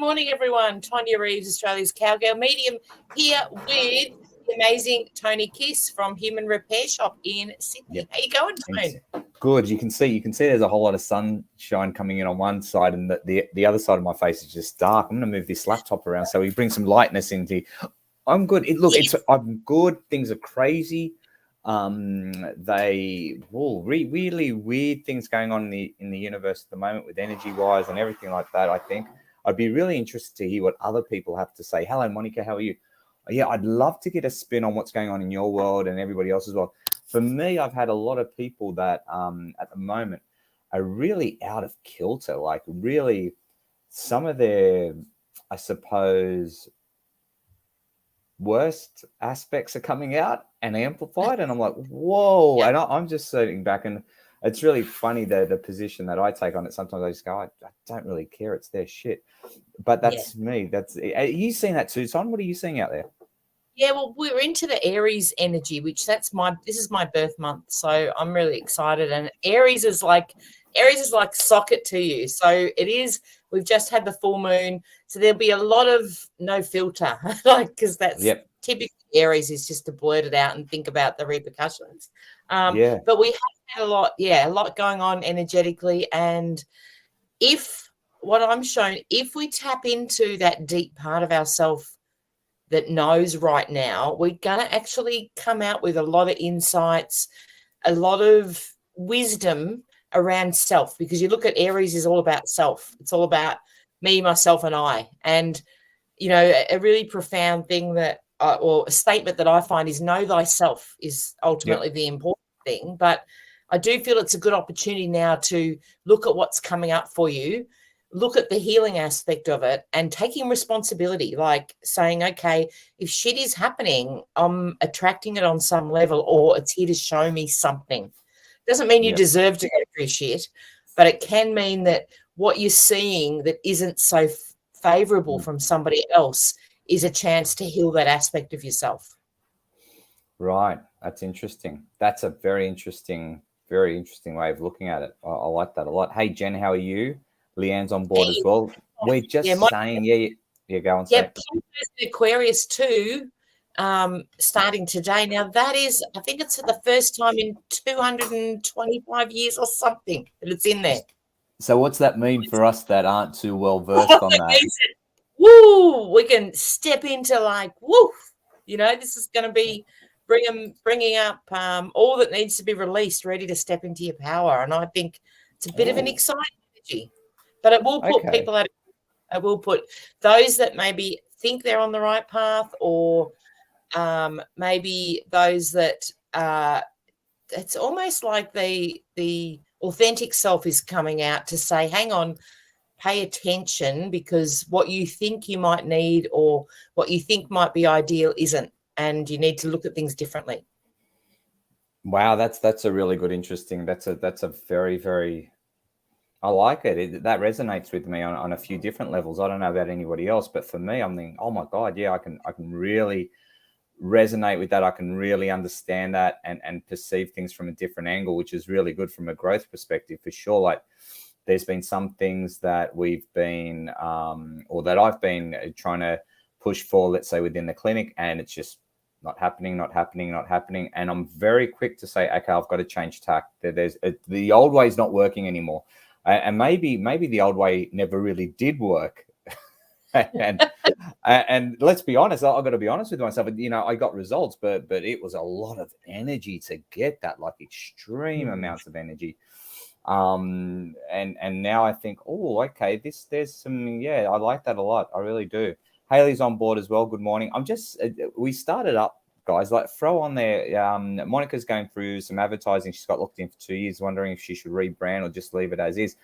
morning, everyone. Tonia Reeves, Australia's Cowgirl medium, here with the amazing Tony Kiss from Human Repair Shop in Sydney. Yep. How you going, Tony? Good. You can see there's a whole lot of sunshine coming in on one side, and the other side of my face is just dark. I'm going to move this laptop around so we bring some lightness into. I'm good. I'm good. Things are crazy. Really weird things going on in the universe at the moment with energy wise and everything like that. I think I'd be really interested to hear what other people have to say. Hello, Monica. How are you? Yeah, I'd love to get a spin on what's going on in your world and everybody else as well. For me, I've had a lot of people that at the moment are really out of kilter, like really some of their, I suppose, worst aspects are coming out and amplified, and I'm like, whoa. And I'm just sitting back, and it's really funny the position that I take on it. Sometimes I just go, I don't really care, it's their shit. But that's me. Are you seeing that too, Son? What are you seeing out there? Yeah, well, we're into the Aries energy, which this is my birth month, so I'm really excited. And Aries is like socket to you. So it is. We've just had the full moon, so there'll be a lot of no filter, because that's typically Aries is just to blurt it out and think about the repercussions. But we have had a lot going on energetically, and if we tap into that deep part of ourselves that knows right now, we're going to actually come out with a lot of insights, a lot of wisdom around self, because you look at Aries is all about self. It's all about me, myself, and I. And, a really profound thing or a statement that I find is know thyself is ultimately the important thing. But I do feel it's a good opportunity now to look at what's coming up for you, look at the healing aspect of it, and taking responsibility, like saying, okay, if shit is happening, I'm attracting it on some level, or it's here to show me something. Doesn't mean you deserve to go through shit, but it can mean that what you're seeing that isn't so favorable from somebody else is a chance to heal that aspect of yourself. Right. That's interesting. That's a very interesting way of looking at it. I like that a lot. Hey, Jen, how are you? Leanne's on board as well. We're just saying, go on. Yeah, Aquarius too. Starting today. Now that is, I think it's for the first time in 225 years or something that it's in there. So what's that mean for us that aren't too well versed on that? We can step into this is going to be bringing up all that needs to be released, ready to step into your power. And I think it's a bit of an exciting energy, but it will put people at. It will put those that maybe think they're on the right path, or maybe those that it's almost like the authentic self is coming out to say, hang on, pay attention, because what you think you might need or what you think might be ideal isn't, and you need to look at things differently. Wow, that's a really good, interesting. That's a very, very, I like it. That resonates with me on a few different levels. I don't know about anybody else, but for me, I'm thinking, oh my God, I can really resonate with that. I can really understand that and perceive things from a different angle, which is really good from a growth perspective for sure. Like there's been some things that we've been or that I've been trying to push for, let's say within the clinic, and it's just not happening. And I'm very quick to say, okay, I've got to change tack. The old way is not working anymore. And maybe the old way never really did work. and let's be honest, I've got to be honest with myself. I got results, but it was a lot of energy to get that, like extreme amounts of energy. And now I think, oh, okay, there's some, I like that a lot. I really do. Haley's on board as well. Good morning. We started up, guys, like throw on there. Monica's going through some advertising. She's got locked in for 2 years, wondering if she should rebrand or just leave it as is.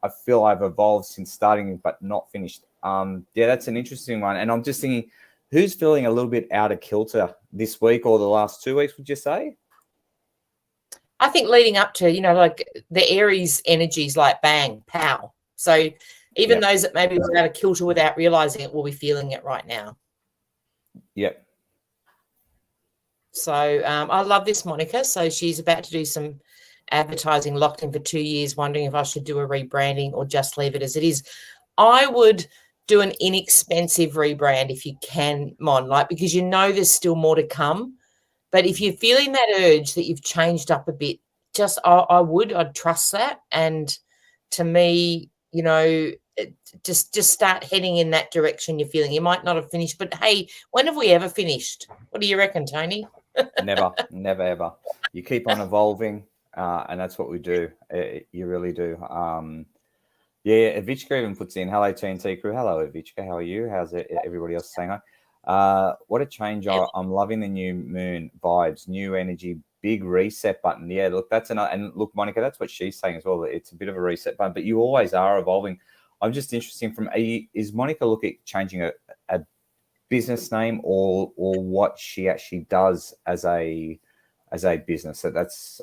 I feel I've evolved since starting, but not finished. That's an interesting one. And I'm just thinking, who's feeling a little bit out of kilter this week or the last 2 weeks, would you say? I think leading up to, like the Aries energies, like bang, pow. So even those that maybe were out of kilter without realizing it will be feeling it right now. Yep. So I love this, Monica. So she's about to do some advertising, locked in for 2 years, wondering if I should do a rebranding or just leave it as it is. I would do an inexpensive rebrand if you can, Mon, like, because you know there's still more to come. But if you're feeling that urge that you've changed up a bit, I'd trust that. And to me, you know, just start heading in that direction you're feeling. You might not have finished, but hey, when have we ever finished? What do you reckon, Tony? Never, never, ever. You keep on evolving, and that's what we do. You really do. Yeah, Evichka even puts in, hello, TNT crew. Hello, Evichka. How are you? How's everybody else saying hi? What a change. I'm loving the new moon vibes, new energy, big reset button. Yeah, look, that's another. And look, Monica, that's what she's saying as well. It's a bit of a reset button, but you always are evolving. I'm just interested is Monica looking at changing a business name or what she actually does as a business?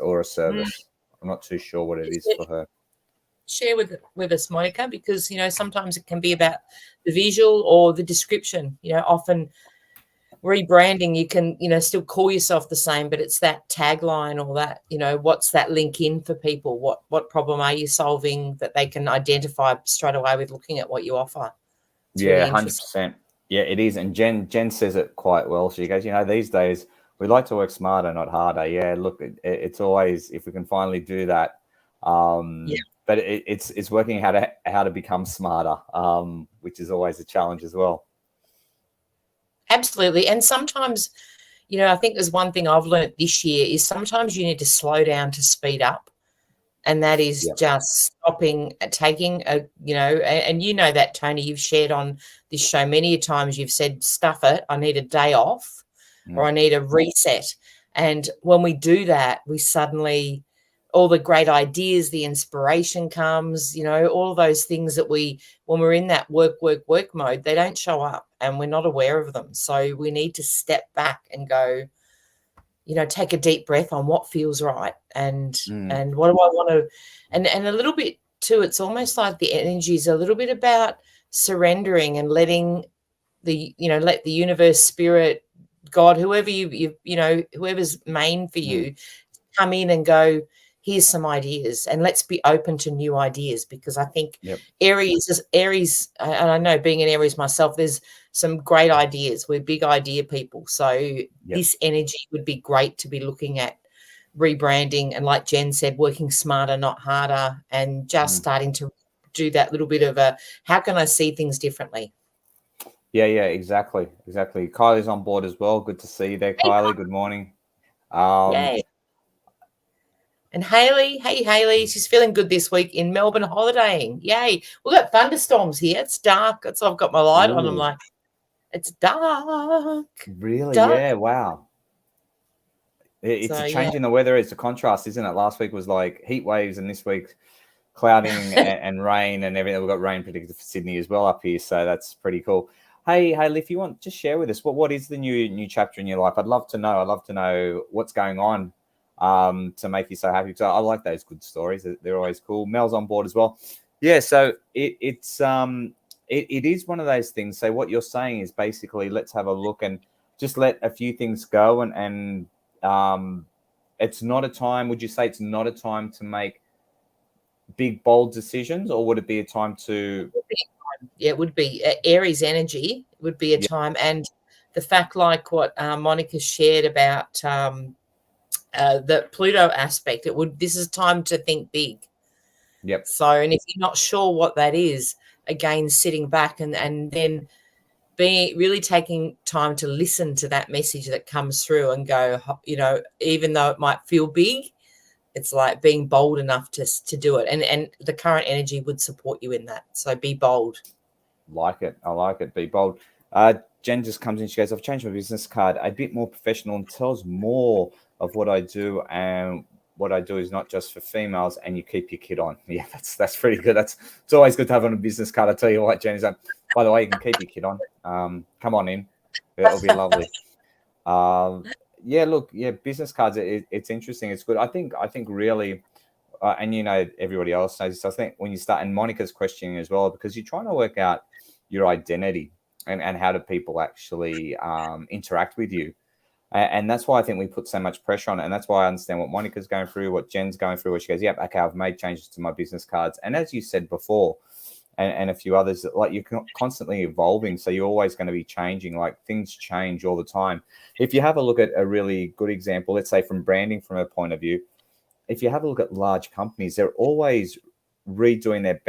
Or a service? I'm not too sure what it is for her. Share with us, Monica, because, you know, sometimes it can be about the visual or the description. You know, often rebranding, you can, you know, still call yourself the same, but it's that tagline or that, you know, what's that link in for people? What problem are you solving that they can identify straight away with looking at what you offer? It's really 100%. Yeah, it is. And Jen says it quite well. She goes, you know, these days we like to work smarter, not harder. Yeah, look, it's always, if we can finally do that. But it's working how to become smarter, which is always a challenge as well. Absolutely. And sometimes, you know, I think there's one thing I've learned this year is sometimes you need to slow down to speed up. And that is just stopping, taking you know, and you know that, Tony, you've shared on this show many times, you've said, stuff it, I need a day off or I need a reset. And when we do that, we suddenly, all the great ideas, the inspiration comes, you know, all those things that when we're in that work mode, they don't show up and we're not aware of them. So we need to step back and go, you know, take a deep breath on what feels right and what do I want to, and a little bit too, it's almost like the energy is a little bit about surrendering and letting let the universe, spirit, God, whoever you know, whoever's main for you, come in and go, here's some ideas and let's be open to new ideas, because I think Aries, and I know being an Aries myself, there's some great ideas. We're big idea people. So this energy would be great to be looking at rebranding and, like Jen said, working smarter, not harder, and just starting to do that little bit of a, how can I see things differently? Yeah, exactly. Kylie's on board as well. Good to see you there, Kylie. Good morning. Yay. And Haley, hey Haley, she's feeling good this week in Melbourne holidaying. Yay. We've got thunderstorms here. It's dark. That's why I've got my light on. I'm like, it's dark. Really? Dark. Yeah, wow. It's a change in the weather. It's a contrast, isn't it? Last week was like heat waves and this week clouding and rain and everything. We've got rain predicted for Sydney as well up here. So that's pretty cool. Hey, Haley, if you want, just share with us what is the new chapter in your life? I'd love to know. I'd love to know what's going on to make you so happy. So I like those good stories. They're always cool. Mel's on board as well. Yeah, so it is one of those things. So what you're saying is basically let's have a look and just let a few things go and it's not a time. Would you say it's not a time to make big bold decisions, or would it be a time to? Yeah, it would be Aries energy. It would be a time, and the fact, like what Monica shared about the Pluto aspect, this is time to think big. Yep. So, and if you're not sure what that is, again, sitting back and then really taking time to listen to that message that comes through and go, you know, even though it might feel big, it's like being bold enough to do it. And the current energy would support you in that. So be bold. Like it. I like it. Be bold. Jen just comes in. She goes, I've changed my business card a bit more professional and tells more of what I do. And what I do is not just for females, and you keep your kid on. Yeah, that's pretty good. It's always good to have on a business card. I tell you what, Jen, is that, by the way, you can keep your kid on. Come on in. It'll be lovely. Business cards, it's interesting. It's good. I think really, and you know, everybody else knows this. I think when you start, and Monica's questioning as well, because you're trying to work out your identity and how do people actually interact with you. And that's why I think we put so much pressure on it. And that's why I understand what Monica's going through, what Jen's going through, where she goes, yep, okay, I've made changes to my business cards. And as you said before, and a few others. Like, you're constantly evolving, so you're always going to be changing. Like, things change all the time. If you have a look at a really good example, let's say from branding, from a point of view, if you have a look at large companies, they're always redoing their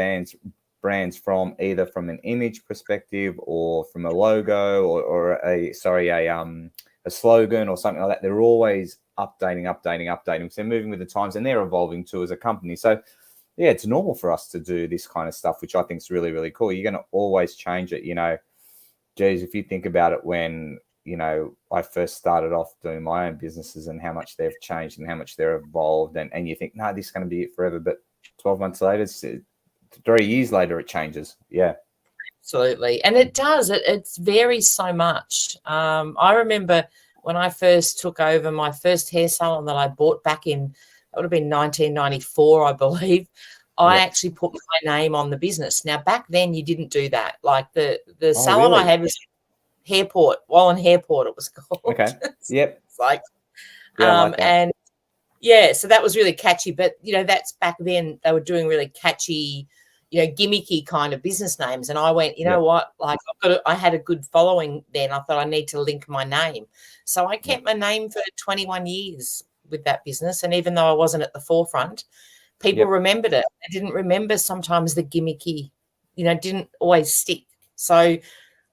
brands from either from an image perspective or from a logo or a slogan or something like that. They're always updating because they're moving with the times and they're evolving too as a company. So yeah, it's normal for us to do this kind of stuff, which I think is really, really cool. You're going to always change it. Geez, if you think about it, when I first started off doing my own businesses and how much they've changed and how much they're evolved, and you think, no, this is going to be it forever. But 12 months later, 3 years later, it changes. Yeah. Absolutely. And it does. It varies so much. I remember when I first took over my first hair salon that I bought back in, that would have been 1994, I believe. I actually put my name on the business. Now, back then, you didn't do that. Like the salon really? I had was Wallen Hairport, it was called. Okay. Yep. It's like, yeah, I like that. And yeah, so that was really catchy. But, that's back then they were doing really catchy, gimmicky kind of business names. And I went, you know what, like I had a good following then. I thought I need to link my name. So I kept my name for 21 years with that business. And even though I wasn't at the forefront, people remembered it. They didn't remember sometimes the gimmicky, didn't always stick. So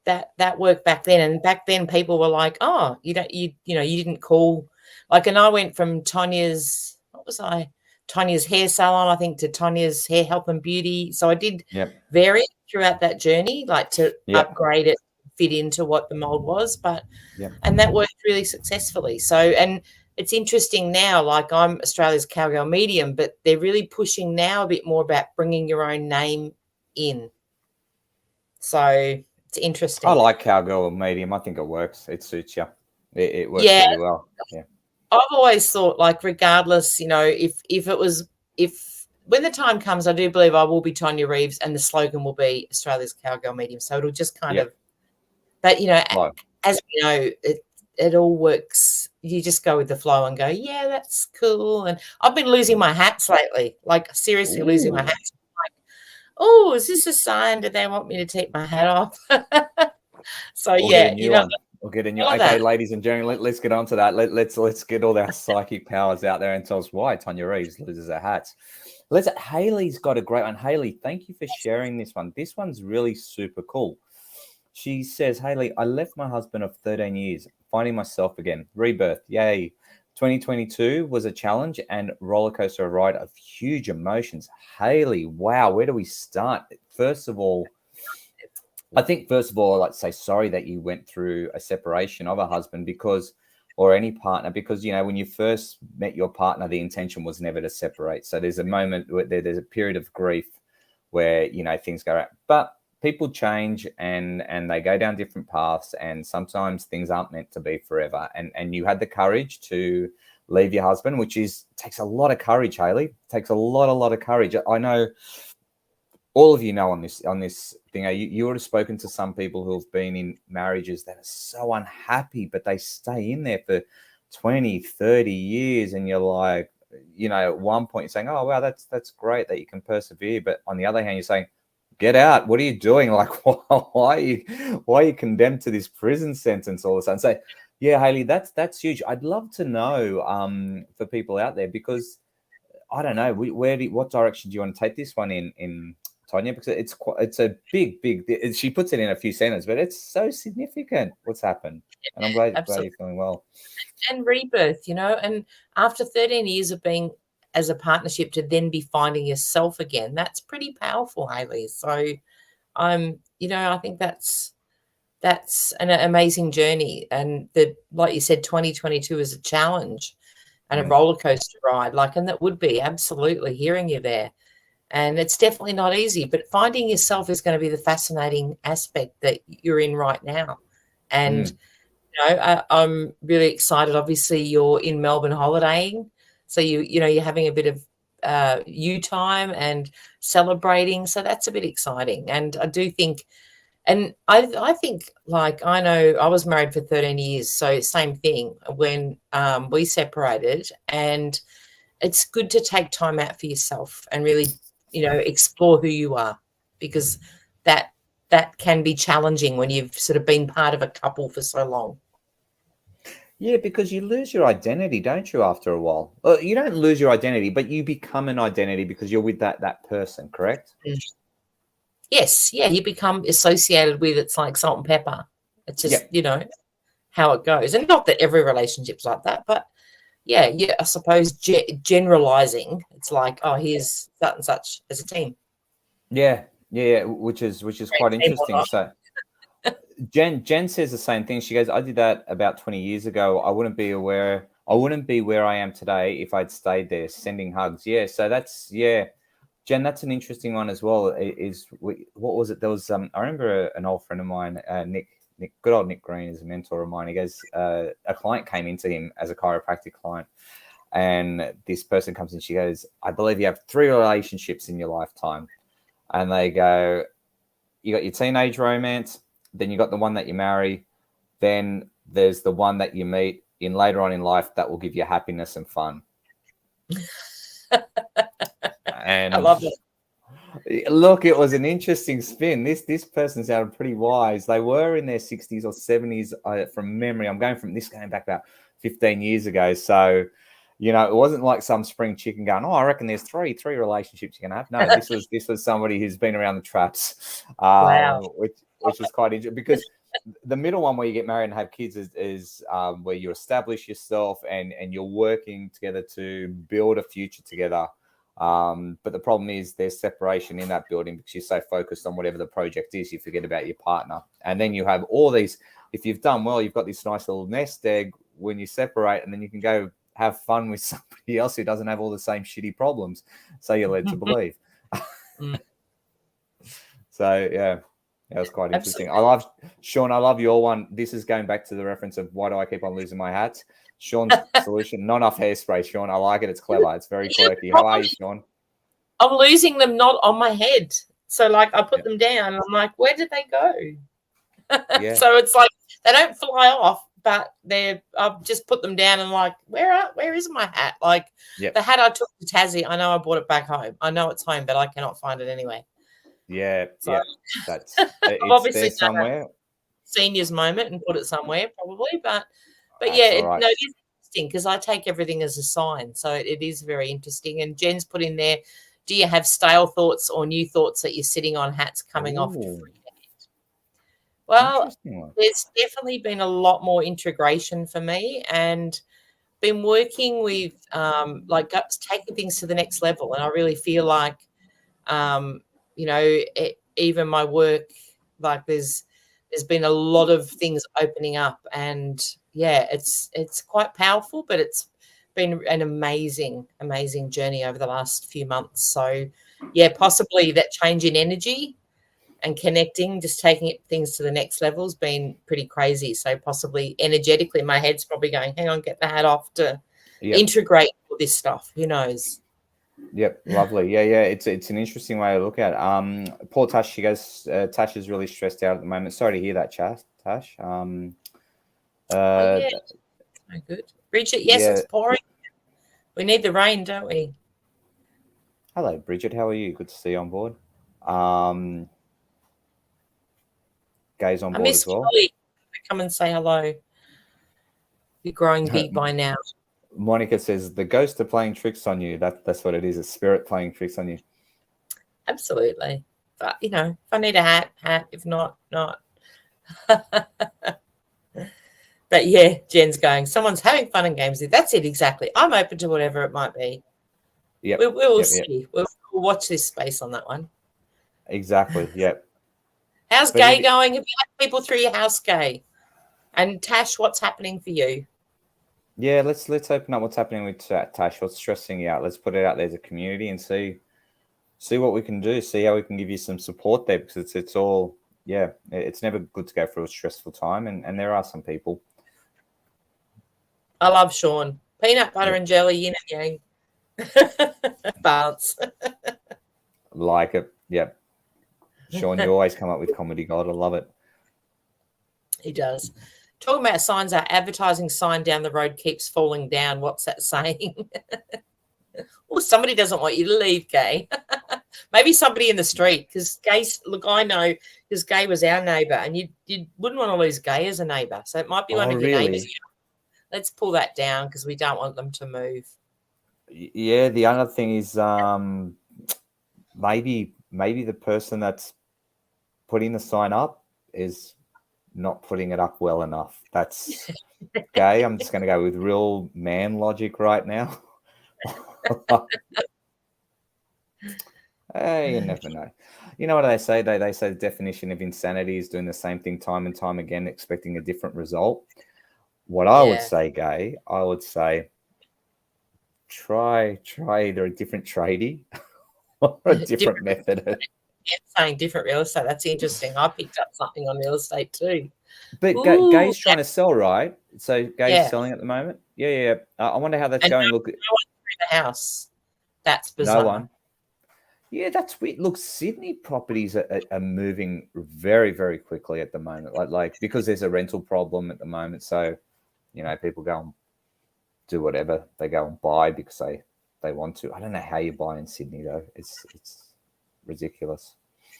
that worked back then. And back then people were like, oh, you didn't call, like, and I went from Tonia's hair salon, I think, to Tonia's hair health and beauty. So I did vary throughout that journey, like to upgrade it, fit into what the mold was. And that worked really successfully. So, and it's interesting now, like I'm Australia's Cowgirl medium, but they're really pushing now a bit more about bringing your own name in. So it's interesting. I like Cowgirl medium. I think it works. It suits you. It works really well. Yeah. I've always thought, like, regardless, if when the time comes, I do believe I will be Tonia Reeves and the slogan will be Australia's Cowgirl medium. So it'll just kind of, but, as we know, it all works. You just go with the flow and go, yeah, that's cool. And I've been losing my hats lately, like seriously losing my hats. Like, oh, is this a sign? Do they want me to take my hat off? So we'll get a new. Okay, ladies and gentlemen, let's get on to that. Let's get all our psychic powers out there and tell us why Tonia Reeves loses her hats. Haley's got a great one. Haley, thank you for sharing this one. This one's really super cool. She says, Haley, I left my husband of 13 years, finding myself again. Rebirth, yay. 2022 was a challenge and roller coaster ride of huge emotions. Haley, wow, where do we start? First of all, I'd like to say sorry that you went through a separation of a husband or any partner, because, when you first met your partner, the intention was never to separate. So there's a moment where there's a period of grief where, things go out. But people change and they go down different paths, and sometimes things aren't meant to be forever. And you had the courage to leave your husband, which takes a lot of courage, Haley. It takes a lot of courage. I know all of you know on this thing, you would have spoken to some people who have been in marriages that are so unhappy, but they stay in there for 20, 30 years. And you're like, at one point you're saying, oh, wow, that's great that you can persevere. But on the other hand, you're saying, get out. What are you doing? Like, why are you condemned to this prison sentence all of a sudden? So, yeah, Haley, that's huge. I'd love to know for people out there, because I don't know, what direction do you want to take this one in Tonia? Because it's a big. She puts it in a few sentences, but it's so significant what's happened, and I'm glad you're feeling well. And rebirth, and after 13 years of being as a partnership, to then be finding yourself again, that's pretty powerful, Haley. So, I think that's an amazing journey. And like you said, 2022 is a challenge and a roller coaster ride, and that would be absolutely hearing you there. And it's definitely not easy, but finding yourself is going to be the fascinating aspect that you're in right now. And, I'm really excited. Obviously, you're in Melbourne holidaying. So, you're having a bit of you time and celebrating. So that's a bit exciting. And I do think, and I think, like, I know I was married for 13 years. So same thing when we separated, and it's good to take time out for yourself and really, explore who you are. because that can be challenging when you've sort of been part of a couple for so long. Yeah, because you lose your identity, don't you, after a while? You don't lose your identity, but you become an identity because you're with that person, correct? Yes, yeah, you become associated with, it's like salt and pepper. It's just, how it goes. And not that every relationship's like that, but yeah, I suppose generalizing, it's like, oh, here's such and such as a team. Yeah, which is quite interesting. So Jen says the same thing. She goes, I did that about 20 years ago. I wouldn't be where I am today if I'd stayed there. Sending hugs. Yeah, so that's Jen, that's an interesting one as well. What was it? There was I remember an old friend of mine, Nick, good old Nick Green, is a mentor of mine. He goes, a client came into him as a chiropractic client, and this person comes in. She goes, I believe you have 3 relationships in your lifetime, and they go, you got your teenage romance, then you got the one that you marry, then there's the one that you meet in later on in life that will give you happiness and fun. And I love it. Look, it was an interesting spin. This person sounded pretty wise. They were in their 60s or 70s from memory. I'm going back about 15 years ago. So, it wasn't like some spring chicken going, oh, I reckon there's three relationships you're going to have. No, this was somebody who's been around the traps, Wow. which is quite interesting, because the middle one where you get married and have kids is where you establish yourself and you're working together to build a future together. But the problem is there's separation in that building because you're so focused on whatever the project is, you forget about your partner. And then you have all these, if you've done well, you've got this nice little nest egg when you separate, and then you can go have fun with somebody else who doesn't have all the same shitty problems. So you're led to believe. So, yeah. That was quite interesting. Sean, I love your one. This is going back to the reference of why do I keep on losing my hats? Sean's solution, not enough hairspray, Sean. I like it. It's clever. It's very quirky. How are you, Sean? I'm losing them not on my head. So, like, I put them down. And I'm like, where did they go? Yeah. So it's like they don't fly off, but I've just put them down and like, where is my hat? Like the hat I took to Tassie, I know I brought it back home. I know it's home, but I cannot find it anywhere. Yeah, so, that's I've obviously there somewhere. Seniors moment and put it somewhere probably, but That's yeah, right. it is interesting because I take everything as a sign, so it is very interesting. And Jen's put in there, do you have stale thoughts or new thoughts that you're sitting on hats coming off to free hand? Well, there's definitely been a lot more integration for me, and been working with taking things to the next level. And I really feel like even my work, like there's been a lot of things opening up, and it's quite powerful, but it's been an amazing journey over the last few months. So possibly that change in energy and connecting, just taking things to the next level has been pretty crazy. So possibly energetically my head's probably going, hang on, get the hat off to integrate all this stuff. Who knows? Yep, lovely. Yeah. It's an interesting way to look at it. Poor Tash, she goes, Tash is really stressed out at the moment. Sorry to hear that, Tash. No good. Bridget, yes, it's pouring. We need the rain, don't we? Hello, Bridget. How are you? Good to see you on board. Gay's on board as well. Kelly. Come and say hello. You're growing big by now. Monica says the ghosts are playing tricks on you. That's what it is. A spirit playing tricks on you. Absolutely. But if I need a hat. If not. But yeah, Jen's going, someone's having fun and games. That's it, exactly. I'm open to whatever it might be. Yeah, we will see. We'll watch this space on that one. Exactly. Yep. How's Gay going? Have you had people through your house, Gay? And Tash, what's happening for you? Yeah, let's open up what's happening with Tash. What's stressing you out? Let's put it out there as a community and see what we can do. See how we can give you some support there, because it's all it's never good to go through a stressful time, and there are some people. I love Sean. Peanut butter and jelly, yin and yang. Balance. Like it. Yep. Sean, you always come up with comedy gold. I love it. He does. Talking about signs, our advertising sign down the road keeps falling down. What's that saying? Well, somebody doesn't want you to leave, Gay. Maybe somebody in the street, because Gay's, look, I know, because Gay was our neighbour, and you wouldn't want to lose Gay as a neighbour. So it might be one of your neighbours. Let's pull that down because we don't want them to move. Yeah, the other thing is maybe the person that's putting the sign up is not putting it up well enough. That's Gay. I'm just going to go with real man logic right now. Hey, you never know. You know what they say? They say the definition of insanity is doing the same thing time and time again, expecting a different result. What I would say, Gay, I would say try either a different tradie or a different method. Yeah, saying different real estate. That's interesting. I picked up something on real estate too. But Gay's trying to sell, right? So Gay's selling at the moment. Yeah. I wonder how that's going. Look, no one through the house. That's bizarre. No one. Yeah, that's weird. Look, Sydney properties are moving very, very quickly at the moment. Like because there's a rental problem at the moment. So, people go and do whatever. They go and buy because they want to. I don't know how you buy in Sydney though. It's ridiculous.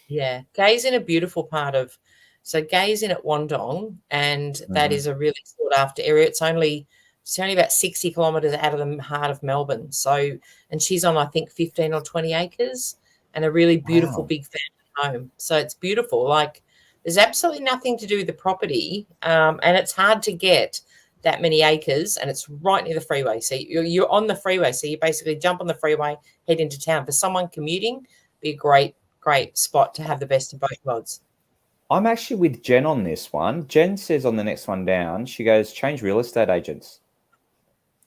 Yeah. Gay's in a beautiful part of, so Gay's in at Wandong, and that is a really sought after area. It's only about 60 kilometres out of the heart of Melbourne. So, and she's on, I think, 15 or 20 acres and a really beautiful big family home. So it's beautiful. Like, there's absolutely nothing to do with the property, and it's hard to get that many acres, and it's right near the freeway. So you're on the freeway. So you basically jump on the freeway, head into town. For someone commuting, be a great spot to have the best of both worlds. I'm actually with Jen on this one. Jen says on the next one down, she goes, change real estate agents.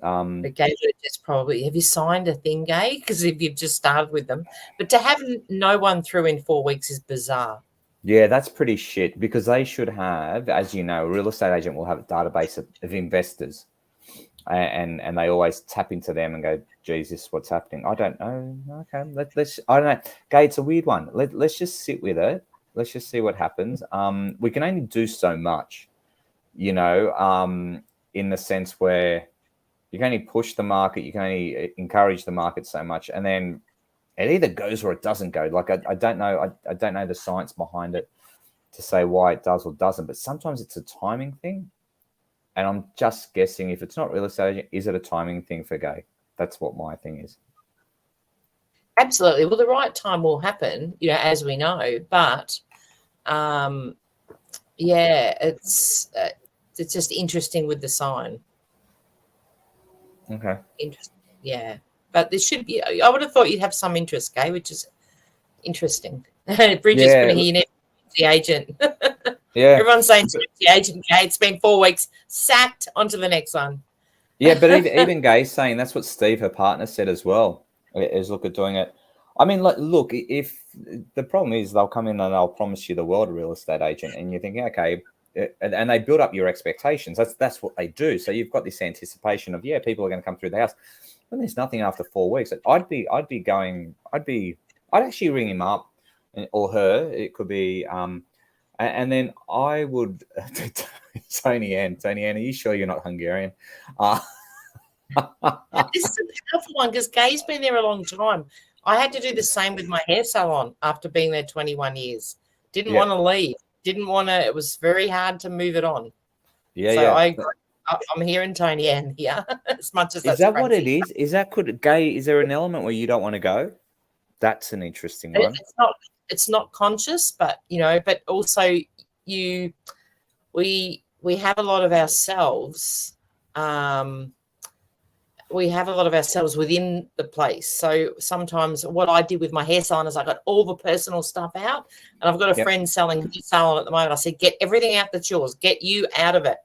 But Gay, just probably, have you signed a thing, Gay? Because if you've just started with them, but to have no one through in 4 weeks is bizarre. Yeah, that's pretty shit, because they should have, as you know, a real estate agent will have a database of investors, and they always tap into them and go, Jesus, what's happening? I don't know. Okay, let's I don't know. Gay, it's a weird one. Let's just sit with it. Let's just see what happens. We can only do so much, in the sense where you can only push the market, you can only encourage the market so much, and then it either goes or it doesn't go. Like I don't know, I don't know the science behind it to say why it does or doesn't, but sometimes it's a timing thing. And I'm just guessing, if it's not real estate agent, is it a timing thing for Gay? That's what my thing is. Absolutely. Well, the right time will happen, as we know. But it's just interesting with the sign. Okay. Interesting. Yeah. But there should be, I would have thought you'd have some interest, Gay, which is interesting. Bridget's going to hear the agent. Yeah. Everyone's saying the agent, Gay, it's been 4 weeks, sacked, onto the next one. Yeah, but even Gay's saying, that's what Steve, her partner, said as well, is look at doing it. I mean, look, if the problem is they'll come in and they'll promise you the world, a real estate agent, and you're thinking, okay, and they build up your expectations. That's what they do. So you've got this anticipation of, people are going to come through the house. When there's nothing after 4 weeks, I'd actually ring him up, or her. It could be, and then I would, Tonia, are you sure you're not Hungarian? This is a powerful one, because Gay's been there a long time. I had to do the same with my hair salon after being there 21 years. Didn't want to leave. It was very hard to move it on. I'm hearing Tony Ann here as much as that's crazy. What it is? Is that Gay? Is there an element where you don't want to go? That's an interesting one. It's not conscious, but but also we have a lot of ourselves. We have a lot of ourselves within the place. So sometimes what I did with my hair salon is I got all the personal stuff out, and I've got a friend selling a salon at the moment. I said, get everything out that's yours. Get you out of it.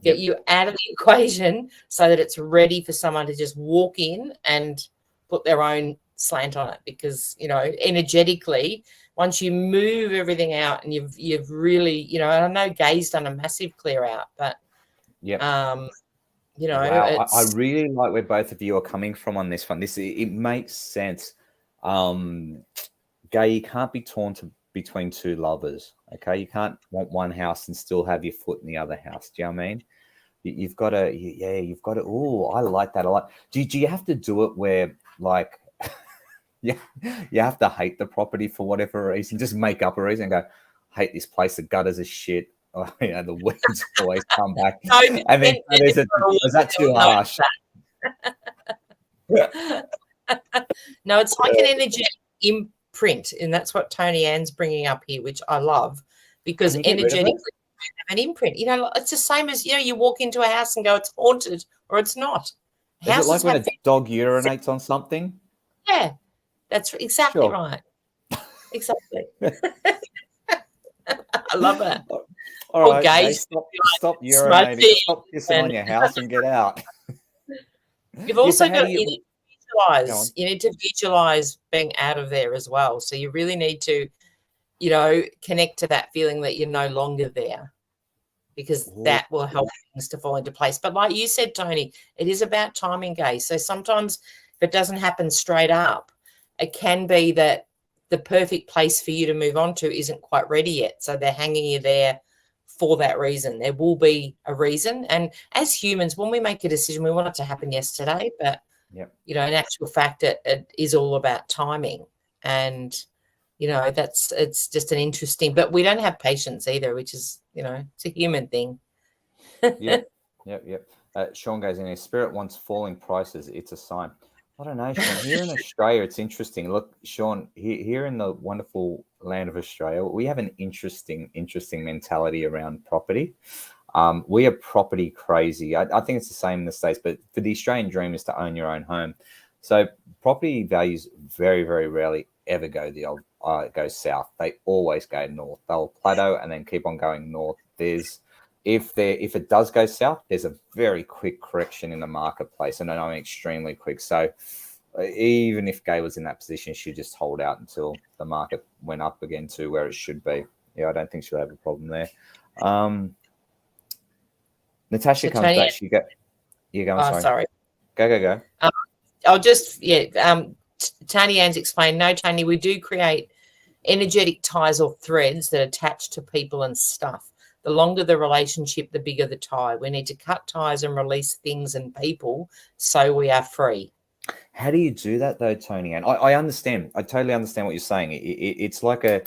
Get you out of the equation so that it's ready for someone to just walk in and put their own slant on it. Because, energetically, once you move everything out and you've really, and I know Gay's done a massive clear out, but wow, I really like where both of you are coming from on this one. It makes sense. Gay, you can't be torn between two lovers. Okay, you can't want one house and still have your foot in the other house. Do you know what I mean? You've got to, you've got to. Oh, I like that a lot. Do you have to do it where, like, you have to hate the property for whatever reason. Just make up a reason and go, hate this place. The gutters are shit. Oh, the weeds always come back. No, And then is that too harsh? No, it's like an energetic imprint, and that's what Tony Ann's bringing up here, which I love, because energetically have an imprint. It's the same as you walk into a house and go, it's haunted or it's not. Is it like when a dog urinates on something? Yeah, that's exactly right. Exactly. I love it. All right, guys, stop urinating, stop pissing on your house and get out. You've also got to visualize. You need to visualize being out of there as well. So you really need to, connect to that feeling that you're no longer there, because that will help things to fall into place. But like you said, Tony, it is about timing, Gay. So sometimes if it doesn't happen straight up, it can be that the perfect place for you to move on to isn't quite ready yet. So they're hanging you there for that reason. There will be a reason. And as humans, when we make a decision, we want it to happen yesterday. But, in actual fact, it is all about timing. And, it's just an interesting, but we don't have patience either, which is, it's a human thing. Yep. Sean goes in here. Spirit wants falling prices. It's a sign. I don't know, Sean. Here in Australia, it's interesting. Look, Sean, here in the wonderful land of Australia, we have an interesting mentality around property. We are property crazy. I think it's the same in the States, but for the Australian dream is to own your own home. So property values very, very rarely ever go south. They always go north. They'll plateau and then keep on going north. If it does go south, there's a very quick correction in the marketplace, and I know extremely quick. So even if Gay was in that position, she'd just hold out until the market went up again to where it should be. Yeah, I don't think she'll have a problem there. Natasha comes back. You go. Sorry. Go. I'll just Tony Ann's explained. No, Tony, we do create energetic ties or threads that attach to people and stuff. The longer the relationship, the bigger the tie. We need to cut ties and release things and people so we are free. How do you do that though, Tony? And I understand. I totally understand what you're saying. It's like a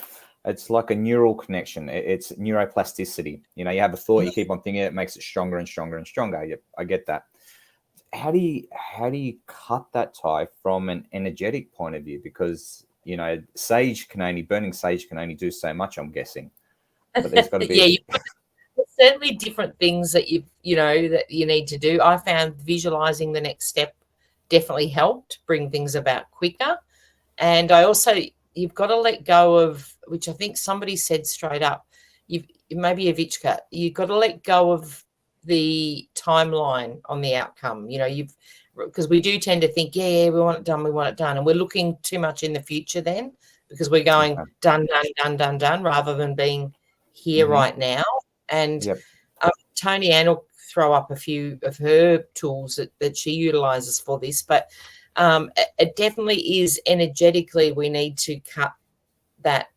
neural connection. It's neuroplasticity. You have a thought, you keep on thinking it, makes it stronger and stronger and stronger. Yep, I get that. How do you cut that tie from an energetic point of view? Because burning sage can only do so much, I'm guessing. But there's got to be there's certainly different things that you need to do. I found visualizing the next step definitely helped bring things about quicker. And you've got to let go of, which I think somebody said straight up, maybe a Vichka, you've got to let go of the timeline on the outcome. Because we do tend to think, we want it done, and we're looking too much in the future then, because we're going done, rather than being here right now. And Tony Ann will throw up a few of her tools that she utilizes for this, but it definitely is energetically we need to cut that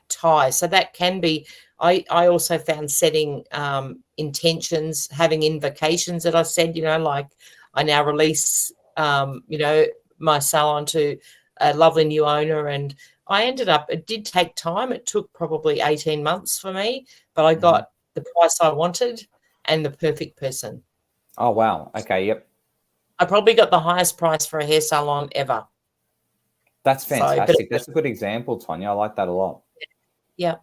tie. So that can be, I also found setting intentions, having invocations that I said, like I now release my salon to a lovely new owner, and I ended up, it did take time. It took probably 18 months for me, but I got the price I wanted and the perfect person. Oh, wow. Okay. Yep. I probably got the highest price for a hair salon ever. That's fantastic. That's a good example, Tonia. I like that a lot. Yeah.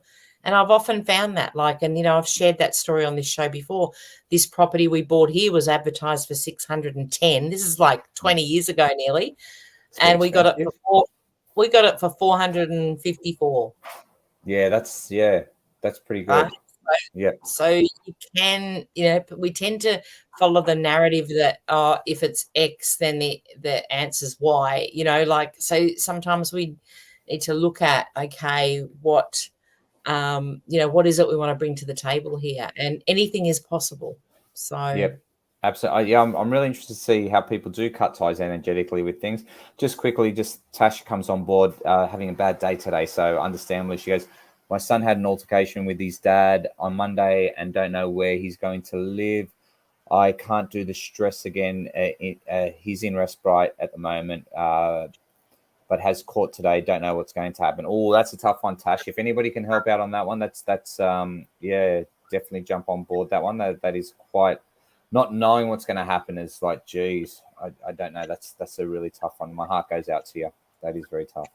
And I've often found that, I've shared that story on this show before. This property we bought here was advertised for 610. This is like 20 years ago nearly. And we got it for 454. Yeah, that's pretty good. Right? Yeah. So you can, we tend to follow the narrative that if it's X, then the answer's Y. So sometimes we need to look at what is it we want to bring to the table here, and anything is possible. So yep. Absolutely. Yeah, I'm really interested to see how people do cut ties energetically with things. Just quickly, Tasha comes on board having a bad day today. So understandably, she goes, my son had an altercation with his dad on Monday and don't know where he's going to live. I can't do the stress again. He's in respite at the moment. but has court today. Don't know what's going to happen. Oh, that's a tough one, Tash. If anybody can help out on that one, that's yeah, definitely jump on board that one. That is quite, not knowing what's going to happen is like, geez, I don't know. That's a really tough one. My heart goes out to you. That is very tough.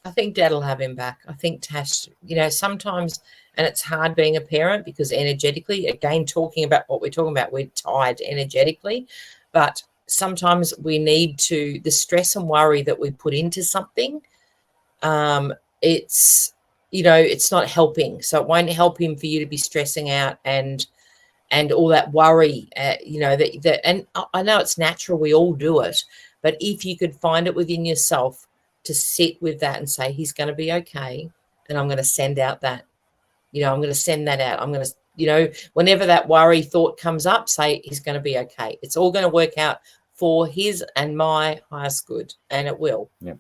I think Dad'll have him back. I think Tash, sometimes, and it's hard being a parent because energetically, again, talking about what we're talking about, we're tied energetically, but sometimes we need to, the stress and worry that we put into something, it's, it's not helping. So it won't help him for you to be stressing out and all that worry, that, and I know it's natural. We all do it, but if you could find it within yourself to sit with that and say, he's going to be okay. And I'm going to send out that, I'm going to send that out. I'm going to, whenever that worry thought comes up, say he's going to be okay. It's all going to work out for his and my highest good. And it will. Yeah.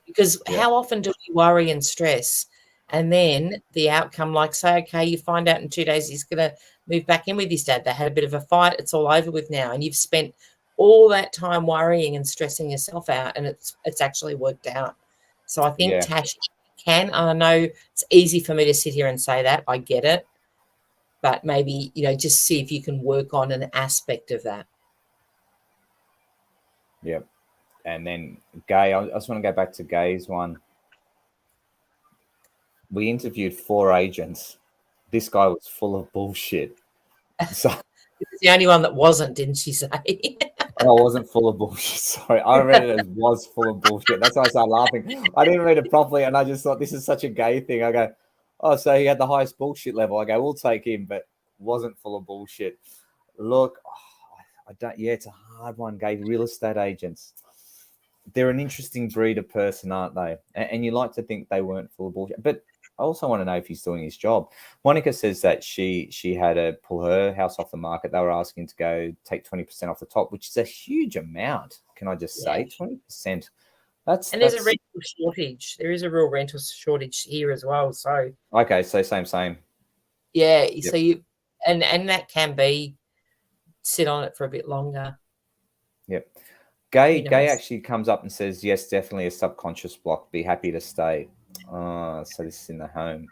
Because how often do we worry and stress? And then the outcome, like say, okay, you find out in 2 days he's going to move back in with his dad. They had a bit of a fight. It's all over with now. And you've spent all that time worrying and stressing yourself out, and it's actually worked out. So I think Tash can. I know it's easy for me to sit here and say that. I get it. But maybe, just see if you can work on an aspect of that. Yep. And then Gay, I just want to go back to Gay's one. We interviewed 4 agents. This guy was full of bullshit. So it's the only one that wasn't, didn't she say? I wasn't full of bullshit. Sorry, I read it as was full of bullshit. That's why I started laughing. I didn't read it properly, and I just thought this is such a Gay thing. I go, oh, so he had the highest bullshit level. I go, we'll take him, but wasn't full of bullshit. Look, I don't. Yeah, it's a hard one, Gay. Real estate agents, they're an interesting breed of person, aren't they? And you like to think they weren't full of bullshit, but I also want to know if he's doing his job. Monica says that she had to pull her house off the market. They were asking to go take 20% off the top, which is a huge amount. Can I just say 20%? There's a rental shortage. There is a real rental shortage here as well. So okay, so same. Yeah. Yep. So you and that can be sit on it for a bit longer. Yep. Gay actually comes up and says, yes, definitely a subconscious block. Be happy to stay. So this is in the home.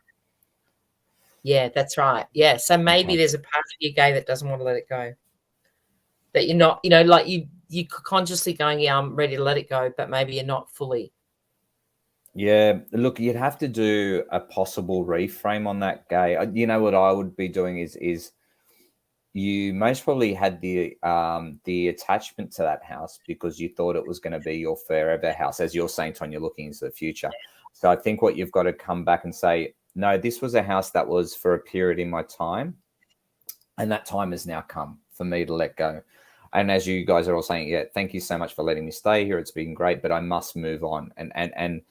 Yeah, that's right. Yeah. So maybe there's a part of you, Gay, that doesn't want to let it go. That you're not, like you consciously going, yeah, I'm ready to let it go, but maybe you're not fully. Yeah. Look, you'd have to do a possible reframe on that, Gay. You know what I would be doing is you most probably had the attachment to that house because you thought it was going to be your forever house, as you're saying, Tonia, looking into the future. So I think what you've got to come back and say, no, this was a house that was for a period in my time, and that time has now come for me to let go. And as you guys are all saying, yeah, thank you so much for letting me stay here. It's been great, but I must move on and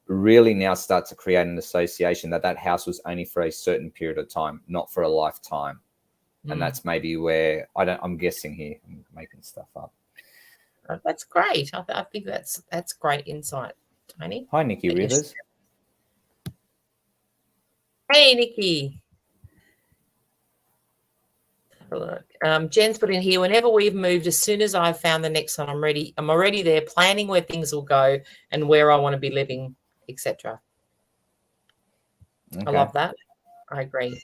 really now start to create an association that house was only for a certain period of time, not for a lifetime. And that's maybe where I'm guessing here, I'm making stuff up. That's great. I think that's great insight, Tony. Hi, Nikki Rivers. Hey, Nikki. Have a look. Jen's put in here, whenever we've moved, as soon as I've found the next one, I'm ready. I'm already there planning where things will go and where I want to be living, etc. Okay. I love that. I agree.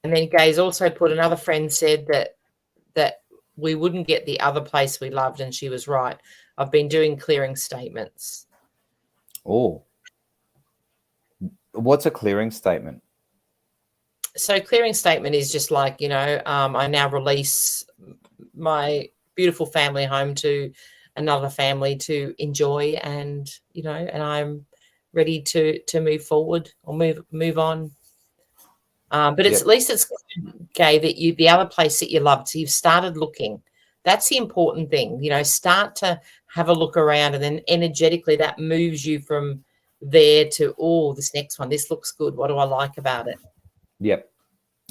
And then Gay's also put, another friend said that we wouldn't get the other place we loved, and she was right. I've been doing clearing statements. Oh. What's a clearing statement? So clearing statement is just like, I now release my beautiful family home to another family to enjoy, and, and I'm ready to move forward or move on. But it's at least it's Gay that the other place that you loved, so you've started looking. That's the important thing. Start to have a look around, and then energetically that moves you from there to, oh, this next one, this looks good. What do I like about it? Yep.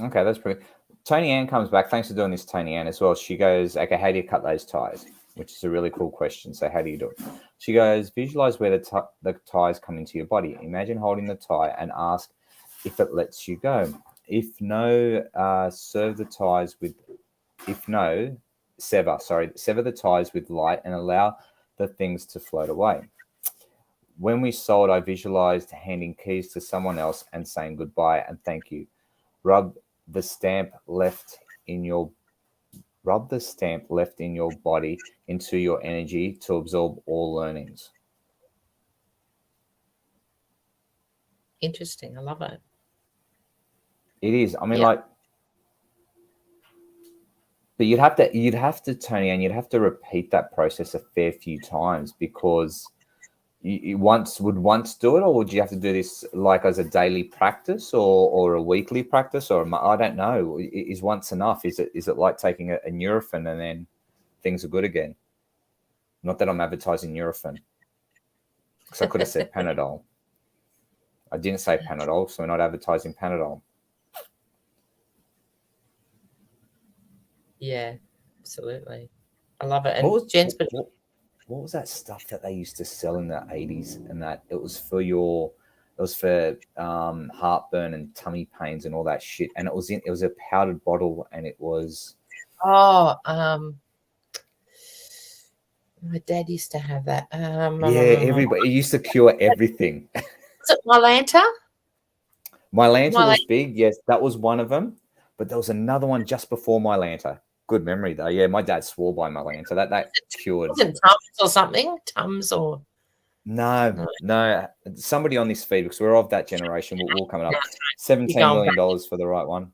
Okay, that's pretty. Tony Ann comes back. Thanks for doing this, Tony Ann, as well. She goes, okay, how do you cut those ties? Which is a really cool question. So how do you do it? She goes, visualize where the ties come into your body. Imagine holding the tie and ask if it lets you go. If no, sever the ties with light and allow the things to float away. When we sold, I visualized handing keys to someone else and saying goodbye and thank you. Rub the stamp left in your body into your energy to absorb all learnings. Interesting. I love it. It is. I mean, like, but you'd have to, Tony, and you'd have to repeat that process a fair few times, because you once do it, or would you have to do this like as a daily practice or a weekly practice, or I don't know. Is once enough? Is it like taking a Nurofen and then things are good again? Not that I'm advertising Nurofen, because I could have said Panadol. I didn't say Panadol, so we're not advertising Panadol. Yeah, absolutely. I love it. And what was that stuff that they used to sell in the 80s, and that it was for heartburn and tummy pains and all that shit, and it was a powdered bottle, and it was my dad used to have that. Everybody, it used to cure everything. Is it Mylanta? Mylanta was big, yes, that was one of them, but there was another one just before Mylanta. Good memory though. Yeah, my dad swore by Mylanta. That cured. Was it Tums or something? Tums or no. Somebody on this feed, because we're of that generation. We'll come up. $17 million for the right one.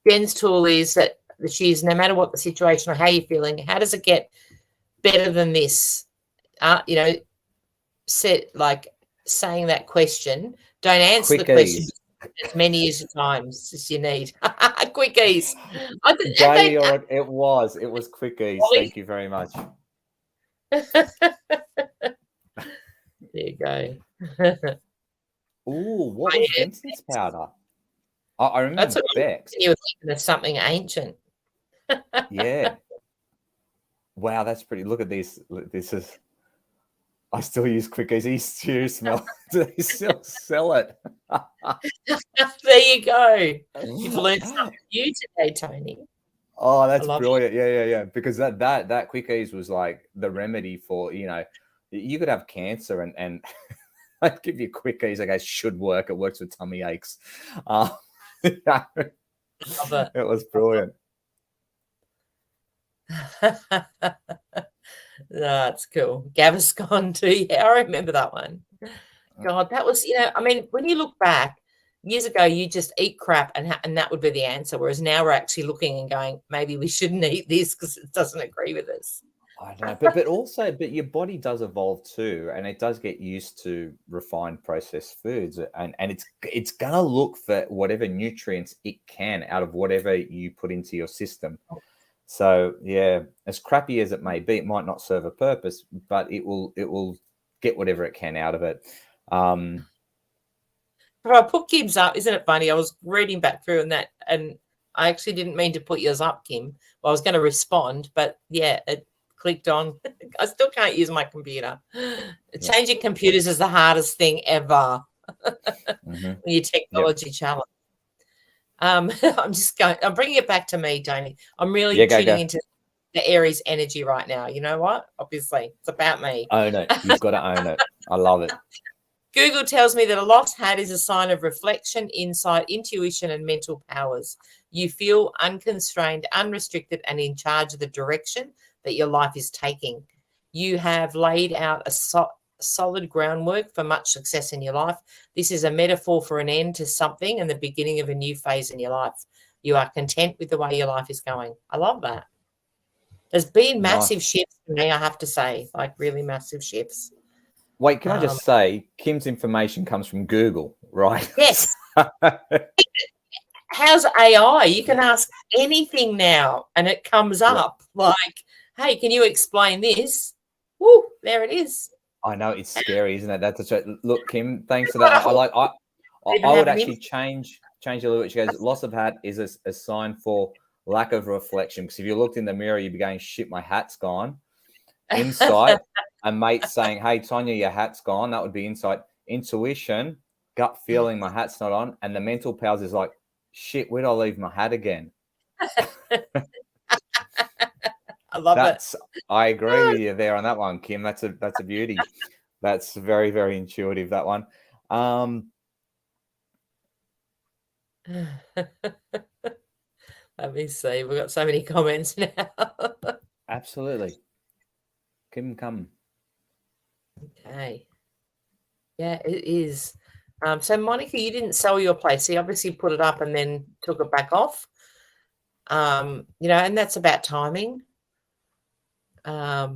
Jen's tool is that she's, no matter what the situation or how you're feeling, how does it get better than this? Saying that question. Don't answer the question as many times as you need. Quickies. It was quickies. Thank you very much. There you go. Ooh, what was Vincent's powder? I remember That's what Bex. You were thinking of something ancient. Yeah. Wow, that's pretty. Look at this. This is. I still use Quickies. You smell. Do they still sell it? There you go. You've learned something new today, Tony. Oh, that's brilliant. Yeah. Because that Quickies was like the remedy for, you could have cancer and I'd give you Quickies. I guess should work. It works with tummy aches. It was brilliant. That's cool. Gaviscon too. Yeah, I remember that one. God, that was, when you look back, years ago, you just eat crap and that would be the answer. Whereas now we're actually looking and going, maybe we shouldn't eat this because it doesn't agree with us. I know, but your body does evolve too, and it does get used to refined processed foods, and it's gonna look for whatever nutrients it can out of whatever you put into your system. So yeah, as crappy as it may be, it might not serve a purpose, but it will get whatever it can out of it. I put Kim's up. Isn't it funny? I was reading back through and I actually didn't mean to put yours up, Kim. Well, I was going to respond, but yeah, it clicked on. I still can't use my computer. Changing computers is the hardest thing ever. When you're technology challenged. I'm bringing it back to me, Tony. I'm really tuning into the Aries energy right now. You know what? Obviously, it's about me. Own it. You've got to own it. I love it. Google tells me that a lost hat is a sign of reflection, insight, intuition, and mental powers. You feel unconstrained, unrestricted, and in charge of the direction that your life is taking. You have laid out a solid groundwork for much success in your life. This is a metaphor for an end to something and the beginning of a new phase in your life. You are content with the way your life is going. I love that. There's been massive shifts for me, I have to say, like really massive shifts. Wait, can I just say, Kim's information comes from Google, right? Yes. How's AI? You can ask anything now and it comes up like, hey, can you explain this? Woo, there it is. I know, it's scary, isn't it? That's look, Kim, thanks for that. I would actually change a little bit. She goes, loss of hat is a sign for lack of reflection. Because if you looked in the mirror, you'd be going, shit, my hat's gone. Insight, a mate saying, hey, Tonia, your hat's gone. That would be insight. Intuition, gut feeling, my hat's not on. And the mental powers is like, shit, where'd I leave my hat again? I love it. I agree with you there on that one, Kim. That's a beauty. That's very, very intuitive, that one. Let me see. We've got so many comments now. Absolutely. Kim, come. Okay. Yeah, it is. So, Monica, you didn't sell your place. You obviously put it up and then took it back off. And that's about timing. But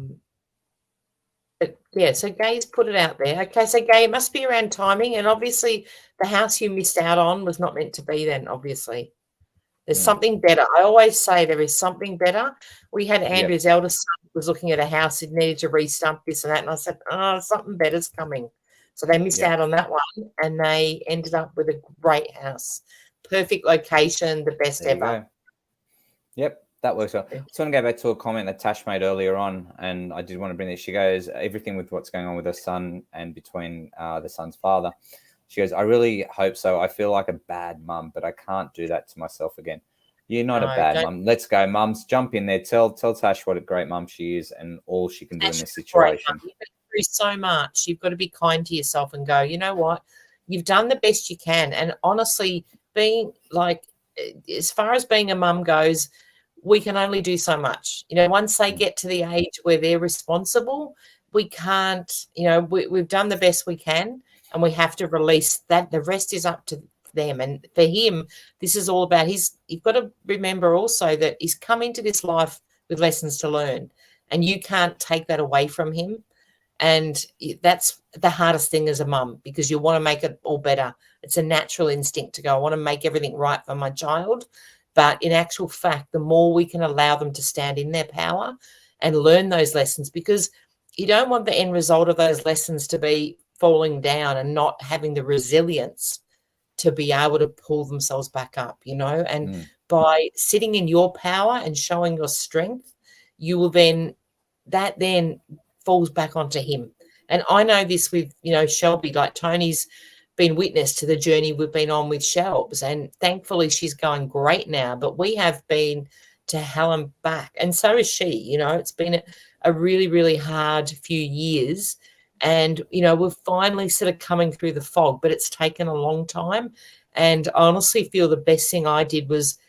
yeah, so Gay's put it out there. Okay, so Gay, it must be around timing. And obviously, the house you missed out on was not meant to be then, obviously. There's something better. I always say there is something better. We had Andrew's eldest son was looking at a house. It needed to re-stump this and that. And I said, something better's coming. So they missed out on that one, and they ended up with a great house. Perfect location, the best ever. Yep, that works well. I just want to go back to a comment that Tash made earlier on, and I did want to bring this. She goes, everything with what's going on with her son and between the son's father. She goes, I really hope so. I feel like a bad mum, but I can't do that to myself again. You're not a bad mum. Let's go, mums. Jump in there. Tell Tash what a great mum she is and all she can do in this situation. You've been through so much. You've got to be kind to yourself and go, you know what? You've done the best you can. And honestly, being like, as far as being a mum goes, we can only do so much. Once they get to the age where they're responsible, we can't, we've done the best we can. And we have to release that. The rest is up to them. And for him, this is all about you've got to remember also that he's come into this life with lessons to learn. And you can't take that away from him. And that's the hardest thing as a mum, because you want to make it all better. It's a natural instinct to go, I want to make everything right for my child. But in actual fact, the more we can allow them to stand in their power and learn those lessons, because you don't want the end result of those lessons to be falling down and not having the resilience to be able to pull themselves back up, and by sitting in your power and showing your strength, you will then falls back onto him. And I know this with, Shelby, like Tony's been witness to the journey we've been on with Shelbs, and thankfully she's going great now, but we have been to hell and back, and so is she. It's been a really, really hard few years. And, we're finally sort of coming through the fog, but it's taken a long time. And I honestly feel the best thing I did was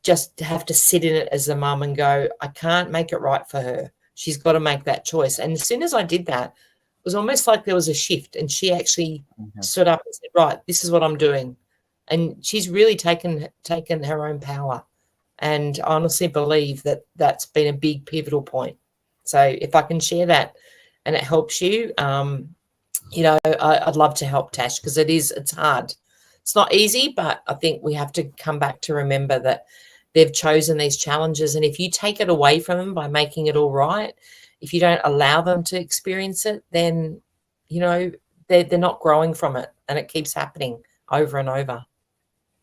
just to have to sit in it as a mum and go, I can't make it right for her. She's got to make that choice. And as soon as I did that, it was almost like there was a shift, and she actually stood up and said, right, this is what I'm doing. And she's really taken her own power. And I honestly believe that that's been a big pivotal point. So if I can share that, and it helps you, I'd love to help Tash, because it's hard. It's not easy, but I think we have to come back to remember that they've chosen these challenges. And if you take it away from them by making it all right, if you don't allow them to experience it, then, they're not growing from it, and it keeps happening over and over.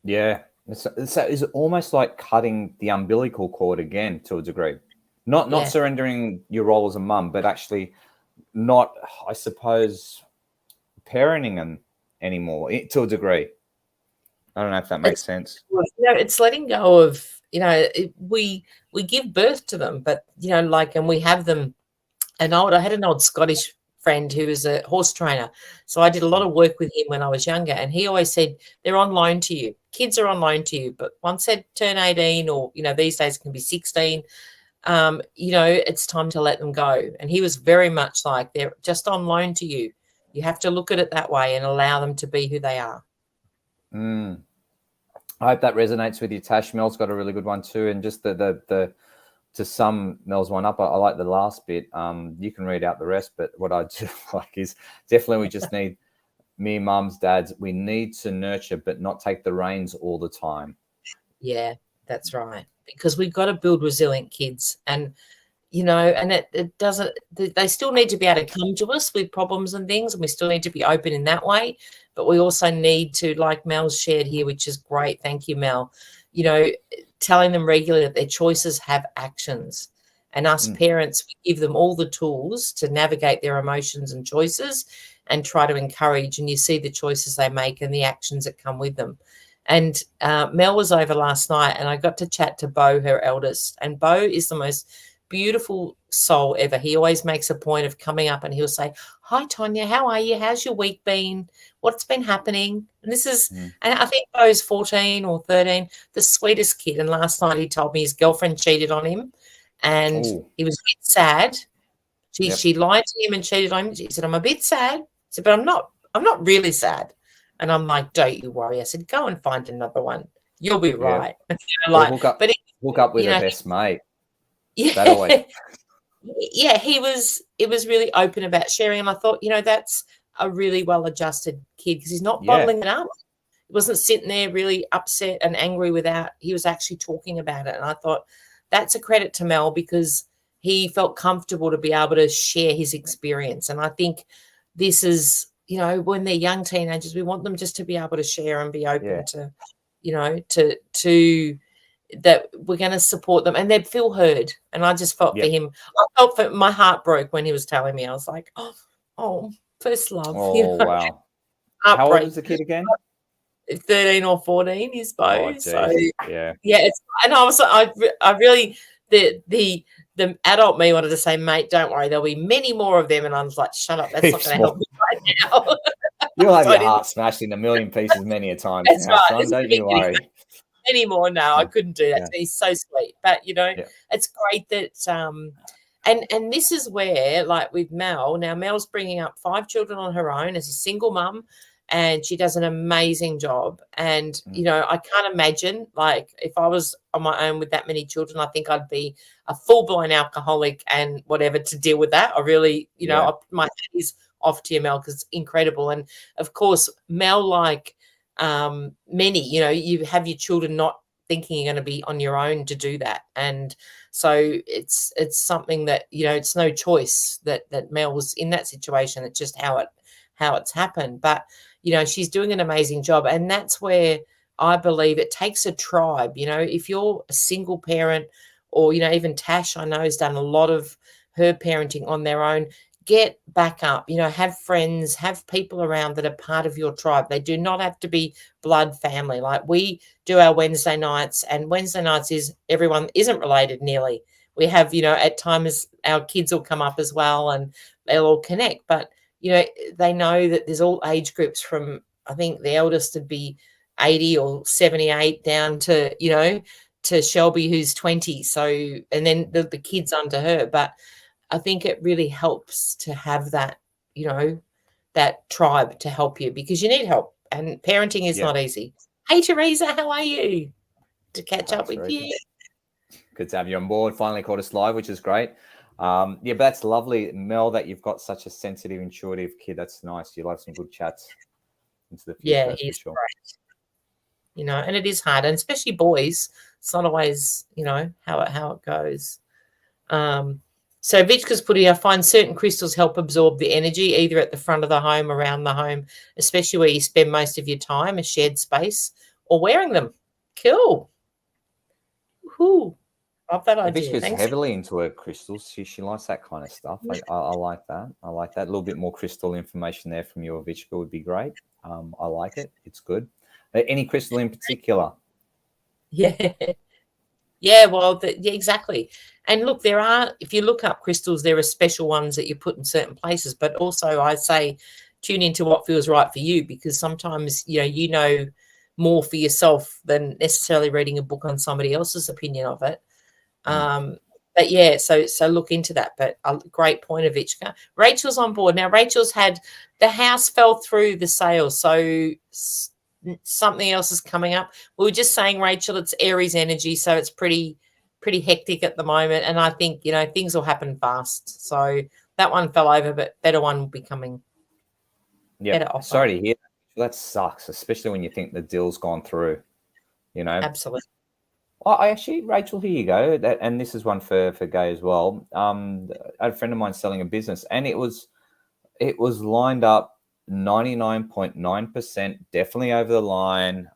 Yeah. It's almost like cutting the umbilical cord again to a degree. Not surrendering your role as a mum, but actually not, I suppose, parenting them anymore to a degree. I don't know if that makes sense. It's letting go of, we give birth to them, but, and we have them. I had an old Scottish friend who was a horse trainer. So I did a lot of work with him when I was younger. And he always said, they're on loan to you. Kids are on loan to you. But once they turn 18, or, these days it can be 16, it's time to let them go. And he was very much like, they're just on loan to you. You have to look at it that way and allow them to be who they are. I hope that resonates with you, Tash. Mel's got a really good one too. And just the to sum Mel's one up, I like the last bit. You can read out the rest, but what I do like is definitely we just need, me, mums, dads, we need to nurture but not take the reins all the time. Yeah, that's right. Because we've got to build resilient kids, and and it doesn't, they still need to be able to come to us with problems and things, and we still need to be open in that way. But we also need to, like Mel's shared here, which is great. Thank you, Mel. Telling them regularly that their choices have actions, and us parents, we give them all the tools to navigate their emotions and choices and try to encourage, and you see the choices they make and the actions that come with them. And Mel was over last night, and I got to chat to Bo, her eldest, and Bo is the most beautiful soul ever. He always makes a point of coming up and he'll say, "Hi, Tonia, how are you? How's your week been? What's been happening?" And this is, and I think Bo's 14 or 13, the sweetest kid. And last night he told me his girlfriend cheated on him and he was a bit sad. She lied to him and cheated on him. He said, "I'm a bit sad." He said, "But I'm not really sad." And I'm like, "Don't you worry." I said, "Go and find another one. You'll be right." Like, hook up with a best mate. That always. Yeah, it was really open about sharing. And I thought, that's a really well-adjusted kid because he's not bottling it up. He wasn't sitting there really upset and angry he was actually talking about it. And I thought that's a credit to Mel because he felt comfortable to be able to share his experience. And I think this is, when they're young teenagers, we want them just to be able to share and be open to, to that we're going to support them and they'd feel heard. And I just felt for him. I felt for my heart broke when he was telling me. I was like, oh, first love. Oh, wow. How old is the kid again? 13 or 14 is Bo. Oh, so yeah. And I was I really the adult me wanted to say, "Mate, don't worry, there'll be many more of them." And I was like, "Shut up, that's not going to help me right now." You'll have your heart smashed in a million pieces many a time. That's now, right. Son, don't you worry. Anymore. No, I couldn't do that. He's so sweet. But it's great that and this is where, like with Mel, now Mel's bringing up 5 children on her own as a single mum, and she does an amazing job. And I can't imagine, like, if I was on my own with that many children, I think I'd be a full-blown alcoholic and whatever to deal with that. I really, my head is off to you, Mel, because it's incredible. And of course, Mel, like many, you have your children not thinking you're going to be on your own to do that. And so it's something that, it's no choice that Mel was in that situation. It's just how it's happened. But, she's doing an amazing job. And that's where I believe it takes a tribe. If you're a single parent or, even Tash, I know, has done a lot of her parenting on their own, get back up, have friends, have people around that are part of your tribe. They do not have to be blood family. Like we do our Wednesday nights, and Wednesday nights is everyone isn't related nearly. We have, at times our kids will come up as well and they'll all connect. But, they know that there's all age groups from, I think the eldest would be 80 or 78 down to, to Shelby, who's 20. So, and then the kids under her. But I think it really helps to have that, that tribe to help you because you need help and parenting is not easy. Hey, Teresa, how are you? To catch up with you. Good to have you on board. Finally caught us live, which is great. But that's lovely, Mel, that you've got such a sensitive, intuitive kid. That's nice. You'll have some good chats into the future. Yeah, he's great. And it is hard, and especially boys. It's not always, how it goes. So Vitka's put here, I find certain crystals help absorb the energy either at the front of the home, around the home, especially where you spend most of your time, a shared space, or wearing them. Cool. Woohoo. Love that idea. Vitka's heavily into her crystals. She likes that kind of stuff. I like that. I like that. A little bit more crystal information there from you, Vitka, would be great. I like it. It's good. Any crystal in particular? Yeah. Yeah, well, exactly. And look, if you look up crystals, there are special ones that you put in certain places. But also I say tune into what feels right for you because sometimes, you know more for yourself than necessarily reading a book on somebody else's opinion of it. But yeah, so look into that. But a great point of Vichka. Rachel's on board. Now, Rachel's had the house fell through the sale. So something else is coming up. We were just saying, Rachel, it's Aries energy. So it's pretty hectic at the moment. And I think, things will happen fast. So that one fell over, but better one will be coming. Yeah. Sorry to hear that. Sucks, especially when you think the deal's gone through, Absolutely. I actually, Rachel, here you go. And this is one for Gay as well. I had a friend of mine selling a business, and it was lined up 99.9% definitely over the line.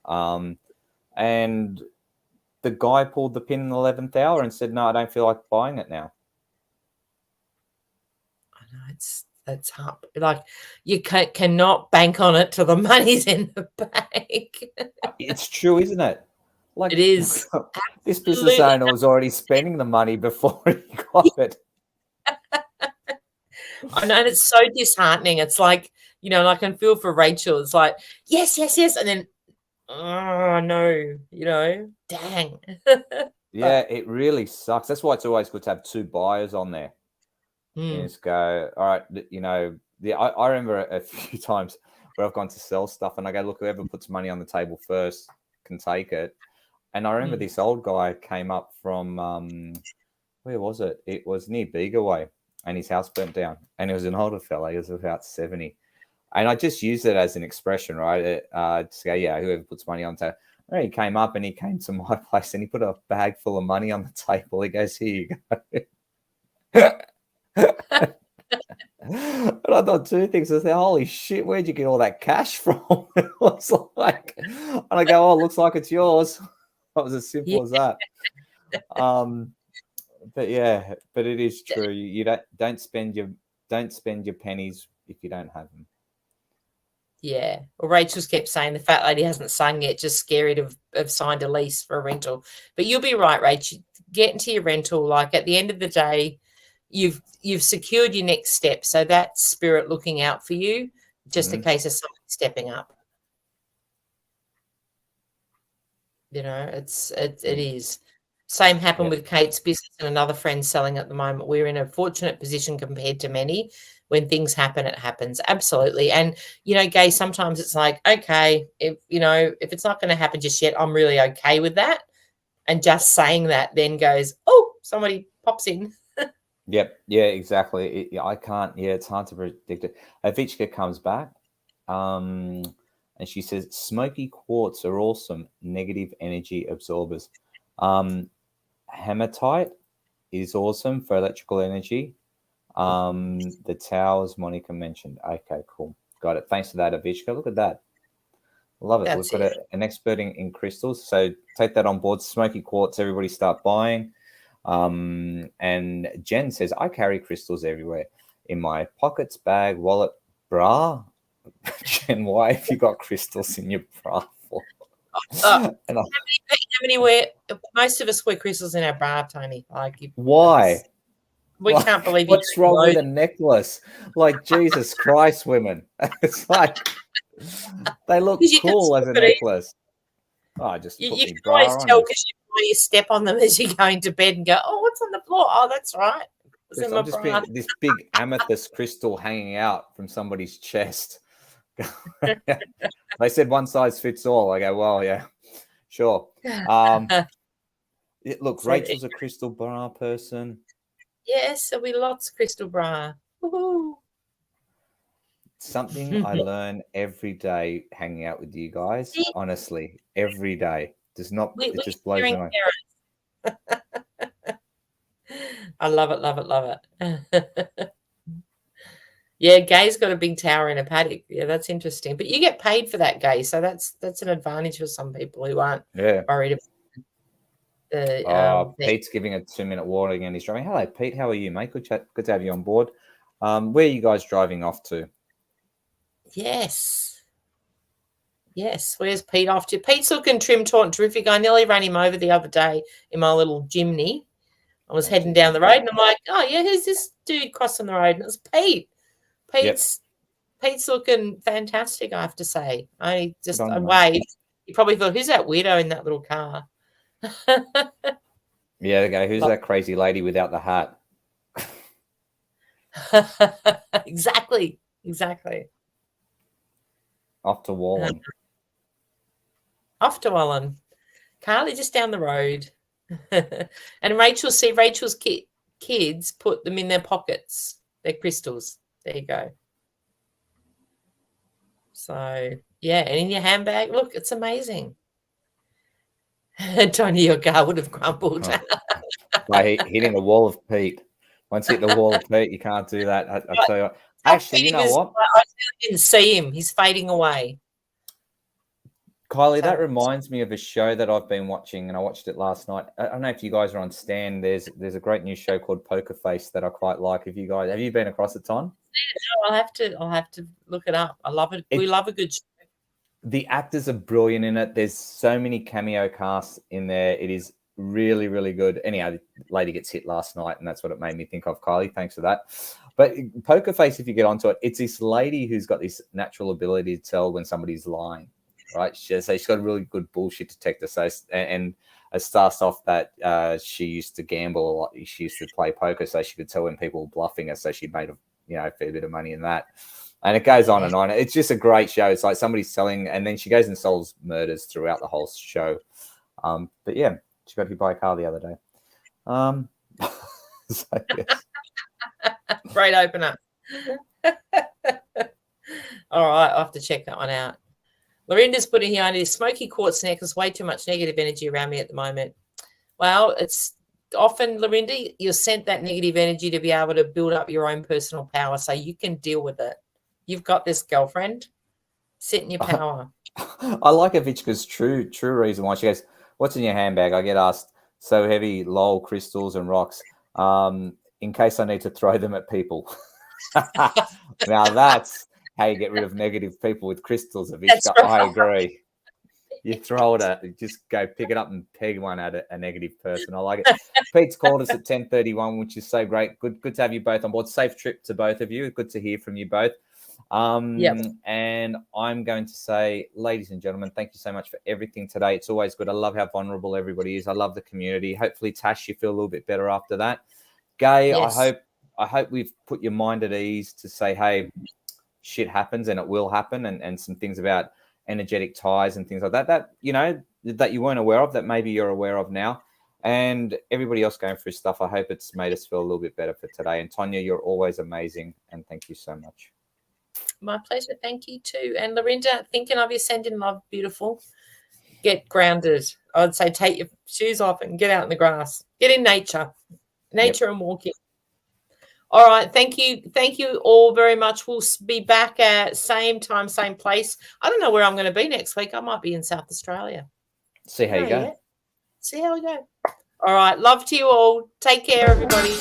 And the guy pulled the pin in the 11th hour and said, "No, I don't feel like buying it now." I know that's hard. Like you cannot bank on it till the money's in the bank. It's true, isn't it? Like, It is. this business Absolutely. owner was already spending the money before he got it. I know, and it's so disheartening. It's like, I can feel for Rachel. It's like, yes, yes, yes. And then, oh, no, dang. Yeah, it really sucks. That's why it's always good to have two buyers on there. You just go, all right, I remember a few times where I've gone to sell stuff and I go, look, whoever puts money on the table first can take it. And I remember this old guy came up from, where was it? It was near Bega Way, and his house burnt down. And it was an older fella. He was about 70. And I just used it as an expression, right? Just go, yeah, whoever puts money on the table. And he came up and he came to my place and he put a bag full of money on the table. He goes, here you go. And I thought two things. I said, holy shit, where'd you get all that cash from? It was like, and I go, oh, it looks like it's yours. That was as simple as that. But yeah, but it is true. You don't spend your pennies if you don't have them. Yeah. Well, Rachel's kept saying the fat lady hasn't sung yet, just scary to have signed a lease for a rental. But you'll be right, Rachel. Get into your rental. Like at the end of the day, you've secured your next step. So that's spirit looking out for you, just a case of somebody stepping up. It is. Same happened with Kate's business and another friend selling at the moment. We're in a fortunate position compared to many. When things happen, it happens. Absolutely. And, Gay, sometimes it's like, okay, if it's not going to happen just yet, I'm really okay with that. And just saying that then goes, oh, somebody pops in. Yep. Yeah, exactly. I can't. Yeah, it's hard to predict it. Avichka comes back and she says, smoky quartz are awesome negative energy absorbers. Hematite is awesome for electrical energy. The towers Monica mentioned. Okay, cool. Got it. Thanks for that, Avichka. Look at that. Love it. We've got an expert in crystals. So take that on board. Smoky quartz, everybody start buying. And Jen says, I carry crystals everywhere. In my pockets, bag, wallet, bra. Jen, why have you got crystals in your bra for? How many wear? Most of us wear crystals in our bra, Tony. Why? We can't believe what's wrong with a necklace? Like, Jesus Christ, women. It's like they look cool as a necklace. Oh, just you put can me bra always on tell it. because you step on them as you're going to bed and go, oh, what's on the floor? Oh, that's right. I'm just being this big amethyst crystal hanging out from somebody's chest. They said one size fits all. I go, well, yeah, sure. Look, Rachel's a crystal bra person. Yes, there'll be lots of crystal bra. Woo-hoo. Something I learn every day hanging out with you guys. Honestly, every day. It just blows my mind. I love it, love it, love it. Yeah, Gay's got a big tower in a paddock. Yeah, that's interesting. But you get paid for that, Gay, so that's an advantage for some people who aren't worried about Pete's giving a 2-minute warning and he's driving. Hello, Pete. How are you, mate? Good to have you on board. Where are you guys driving off to? Yes. Where's Pete off to? Pete's looking trim, taut, and terrific. I nearly ran him over the other day in my little Jimny. I was heading down the road and I'm like, oh, yeah, who's this dude crossing the road? And it was Pete. Pete's looking fantastic, I have to say. I waved. He probably thought, who's that weirdo in that little car? Yeah, they go, who's that crazy lady without the hat? Exactly. Off to Wallen. Carly just down the road. And Rachel's kids put them in their pockets, their crystals. There you go. So, yeah, and in your handbag, look, it's amazing. Tony, your car would have crumbled. Hitting the wall of Pete. Once you hit the wall of Pete, you can't do that. I tell you what. Actually, you know what? I didn't see him. He's fading away. Kylie, that reminds me of a show that I've been watching, and I watched it last night. I don't know if you guys are on Stan. There's a great new show called Poker Face that I quite like. Have you been across it, Ton? No, I'll have to look it up. I love it. We love a good show. The actors are brilliant in it. There's so many cameo casts in there. It is really, really good. Anyhow, the lady gets hit last night, and that's what it made me think of, Kylie. Thanks for that. But Poker Face, if you get onto it, it's this lady who's got this natural ability to tell when somebody's lying, right? She's got a really good bullshit detector. So, and it starts off that she used to gamble a lot. She used to play poker, so she could tell when people were bluffing her. So she made a fair bit of money in that. And it goes on and on. It's just a great show. It's like somebody's selling, and then she goes and solves murders throughout the whole show. But yeah, she got hit by a car the other day. So, yes. Great opener. All right, I'll have to check that one out. Lorinda's putting here, I need a smoky quartz necklace. Way too much negative energy around me at the moment. Well, it's often, Lorinda, you're sent that negative energy to be able to build up your own personal power so you can deal with it. You've got this, girlfriend. Sit in your power. I like Avichka's true reason why. She goes, what's in your handbag? I get asked, so heavy, lol, crystals and rocks, in case I need to throw them at people. Now that's how you get rid of negative people, with crystals, Avichka. Right. I agree. You throw it at, just go pick it up and peg one at a negative person. I like it. Pete's called us at 10:31, which is so great. Good to have you both on board. Safe trip to both of you. Good to hear from you both. And I'm going to say, ladies and gentlemen, thank you so much for everything today. It's always good. I love how vulnerable everybody is. I love the community. Hopefully, Tash, you feel a little bit better after that. Gay, yes. I hope we've put your mind at ease to say, hey, shit happens and it will happen, and some things about energetic ties and things like that that you weren't aware of, that maybe you're aware of now. And everybody else going through stuff, I hope it's made us feel a little bit better for today. And Tonia, you're always amazing, and thank you so much. My pleasure. Thank you too. And Lorinda, thinking of you, sending love. Beautiful. Get grounded. I would say take your shoes off and get out in the grass. Get in nature and walking. All right. Thank you all very much. We'll be back at same time, same place. I don't know where I'm going to be next week. I might be in South Australia. See how you go. See how we go. All right. Love to you all. Take care, everybody.